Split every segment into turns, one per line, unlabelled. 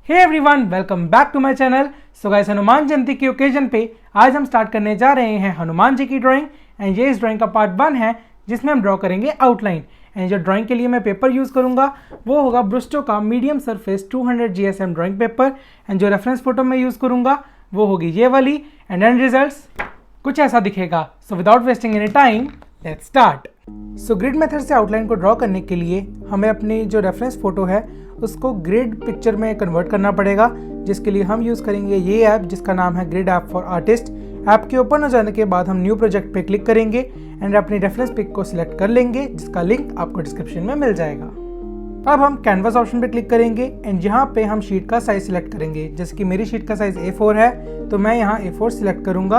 Hey everyone, welcome back to my channel. So guys, Hanuman Jayanti के occasion पे आज हम स्टार्ट करने जा रहे हैं हनुमान जी की ड्राइंग। एंड ये इस ड्राइंग का पार्ट 1 है जिसमें हम ड्रॉ करेंगे आउटलाइन। एंड जो ड्राइंग के लिए मैं पेपर यूज़ करूंगा वो होगा ब्रुस्टो का medium surface 200 GSM drawing paper. And जो रेफरेंस फोटो मैं यूज़ करूंगा वो होगी ये वाली। एंड एंड रिजल्ट्स कुछ ऐसा दिखेगा। So without wasting any time let's start. So grid method से आउटलाइन को ड्रॉ करने के लिए हमें अपनी जो रेफरेंस फोटो है उसको ग्रिड पिक्चर में कन्वर्ट करना पड़ेगा, जिसके लिए हम यूज़ करेंगे ये ऐप जिसका नाम है grid app for artist. App के ओपन हो जाने के बाद हम न्यू प्रोजेक्ट पे क्लिक करेंगे एंड अपनी रेफरेंस पिक को सिलेक्ट कर लेंगे, जिसका लिंक आपको डिस्क्रिप्शन में मिल जाएगा। अब हम कैनवास ऑप्शन पे क्लिक करेंगे एंड यहाँ पे हम शीट का साइज सिलेक्ट करेंगे। जैसे कि मेरी शीट का साइज A4 है तो मैं यहाँ A4 सिलेक्ट करूँगा।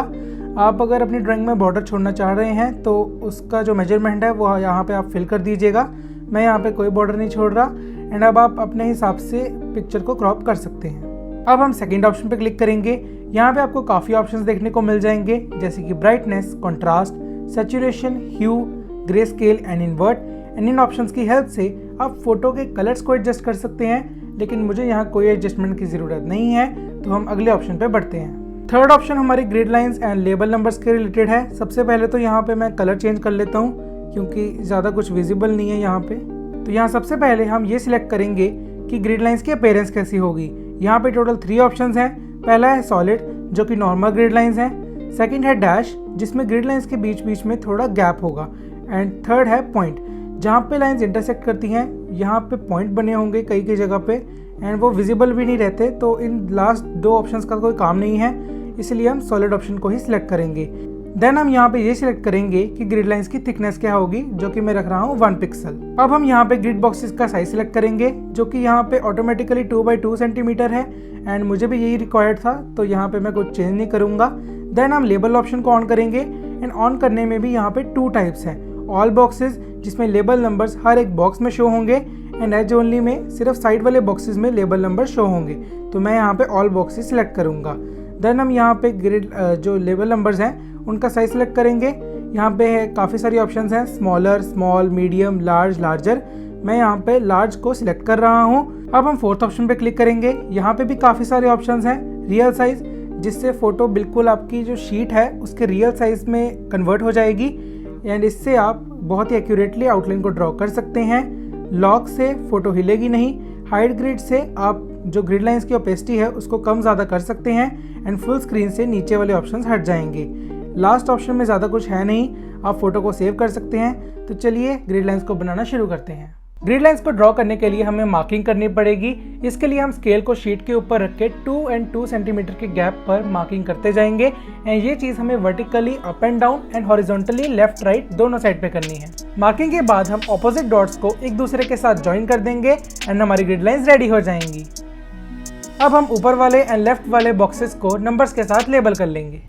आप अगर अपनी ड्राइंग में बॉर्डर छोड़ना चाह रहे हैं तो उसका जो मेजरमेंट है वो यहाँ पे आप फिल कर दीजिएगा। मैं यहाँ पे कोई बॉर्डर नहीं छोड़ रहा। एंड अब आप अपने हिसाब से पिक्चर को क्रॉप कर सकते हैं। अब हम सेकंड ऑप्शन पे क्लिक करेंगे। यहाँ पे आपको काफ़ी ऑप्शंस देखने को मिल जाएंगे, जैसे कि brightness, contrast, saturation, hue, grey scale and invert. And इन ऑप्शंस की हेल्प से आप फोटो के कलर्स को एडजस्ट कर सकते हैं, लेकिन मुझे यहाँ कोई एडजस्टमेंट की ज़रूरत नहीं है, तो हम अगले ऑप्शन पे बढ़ते हैं। थर्ड ऑप्शन हमारी grid lines and label numbers के रिलेटेड है। सबसे पहले तो यहाँ पे मैं कलर चेंज कर लेता हूँ क्योंकि ज़्यादा कुछ विजिबल नहीं है यहाँ पे। तो यहाँ सबसे पहले हम ये सिलेक्ट करेंगे कि ग्रिड लाइंस की अपीयरेंस कैसी होगी। यहाँ पे टोटल 3 ऑप्शंस हैं। पहला है सॉलिड, जो कि नॉर्मल ग्रिड लाइंस हैं। सेकंड है डैश, जिसमें ग्रिड लाइंस के बीच बीच में थोड़ा गैप होगा। एंड थर्ड है पॉइंट, जहाँ पे लाइंस इंटरसेक्ट करती हैं यहाँ पे पॉइंट बने होंगे कई जगह पे एंड वो विजिबल भी नहीं रहते। तो इन लास्ट 2 ऑप्शंस का कोई काम नहीं है, इसलिए हम सॉलिड ऑप्शन को ही सिलेक्ट करेंगे। देन हम यहाँ पे ये सिलेक्ट करेंगे कि ग्रिड लाइंस की थिकनेस क्या होगी, जो कि मैं रख रहा हूँ 1 पिक्सल। अब हम यहाँ पे ग्रिड बॉक्सेस का साइज सिलेक्ट करेंगे, जो कि यहाँ पे ऑटोमेटिकली 2x2 सेंटीमीटर है एंड मुझे भी यही रिक्वायर्ड था, तो यहाँ पे मैं कुछ चेंज नहीं करूँगा। देन हम लेबल ऑप्शन को ऑन करेंगे एंड ऑन करने में भी यहाँ पे 2 टाइप्स हैं। ऑल बॉक्सेस, जिसमें लेबल नंबर्स हर एक बॉक्स में शो होंगे, एंड एज ओनली में सिर्फ साइड वाले बॉक्सेस में लेबल नंबर शो होंगे। तो मैं यहाँ पे ऑल बॉक्सेस सिलेक्ट करूँगा। देन हम यहाँ पे ग्रिड जो लेबल नंबर्स हैं उनका साइज सिलेक्ट करेंगे। यहाँ पे है काफ़ी सारी ऑप्शंस हैं, smaller, small, medium, large, larger. मैं यहाँ पे लार्ज को सिलेक्ट कर रहा हूँ। अब हम फोर्थ ऑप्शन पे क्लिक करेंगे। यहाँ पे भी काफ़ी सारे ऑप्शंस हैं। रियल साइज, जिससे फ़ोटो बिल्कुल आपकी जो शीट है उसके रियल साइज में कन्वर्ट हो जाएगी एंड इससे आप बहुत ही एक्यूरेटली आउटलाइन को ड्रॉ कर सकते हैं। लॉक से फ़ोटो हिलेगी नहीं। हाइड ग्रिड से आप जो ग्रिड लाइंस की ओपेसिटी है उसको कम ज़्यादा कर सकते हैं एंड फुल स्क्रीन से नीचे वाले ऑप्शंस हट जाएंगे। लास्ट ऑप्शन में ज़्यादा कुछ है नहीं, आप फोटो को सेव कर सकते हैं। तो चलिए ग्रिड लाइंस को बनाना शुरू करते हैं। ग्रिड लाइंस को ड्रॉ करने के लिए हमें मार्किंग करनी पड़ेगी। इसके लिए हम स्केल को शीट के ऊपर रख के 2 और 2 सेंटीमीटर के गैप पर मार्किंग करते जाएंगे एंड ये चीज़ हमें vertically up and down and horizontally left right दोनों साइड पे करनी है। मार्किंग के बाद हम ऑपोजिट डॉट्स को एक दूसरे के साथ ज्वाइन कर देंगे एंड हमारी ग्रिड लाइंस रेडी हो जाएंगी। अब हम ऊपर वाले एंड लेफ्ट वाले बॉक्सेस को नंबर्स के साथ लेबल कर लेंगे।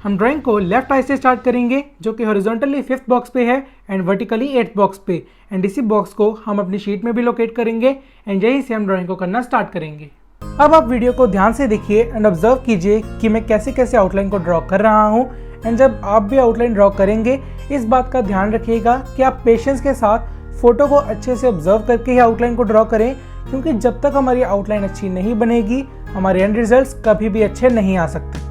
हम ड्राइंग को लेफ्ट आई से स्टार्ट करेंगे, जो कि हॉरिजॉन्टली 5th बॉक्स पे है एंड वर्टिकली 8th बॉक्स पे। एंड इसी बॉक्स को हम अपनी शीट में भी लोकेट करेंगे एंड यहीं से हम ड्राइंग को करना स्टार्ट करेंगे। अब आप वीडियो को ध्यान से देखिए एंड ऑब्जर्व कीजिए कि मैं कैसे कैसे आउटलाइन को ड्रॉ कर रहा हूँ। एंड जब आप भी आउटलाइन ड्रॉ करेंगे इस बात का ध्यान रखिएगा कि आप पेशेंस के साथ फोटो को अच्छे से ऑब्जर्व करके ही आउटलाइन को ड्रॉ करें, क्योंकि जब तक हमारी आउटलाइन अच्छी नहीं बनेगी हमारे एंड रिजल्ट्स कभी भी अच्छे नहीं आ सकते।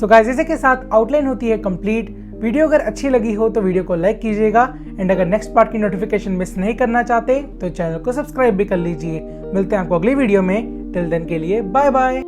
सो गाइस इसी के साथ आउटलाइन होती है कंप्लीट। वीडियो अगर अच्छी लगी हो तो वीडियो को लाइक कीजिएगा एंड अगर नेक्स्ट पार्ट की नोटिफिकेशन मिस नहीं करना चाहते तो चैनल को सब्सक्राइब भी कर लीजिए। मिलते हैं आपको अगली वीडियो में। टिल देन के लिए बाय बाय।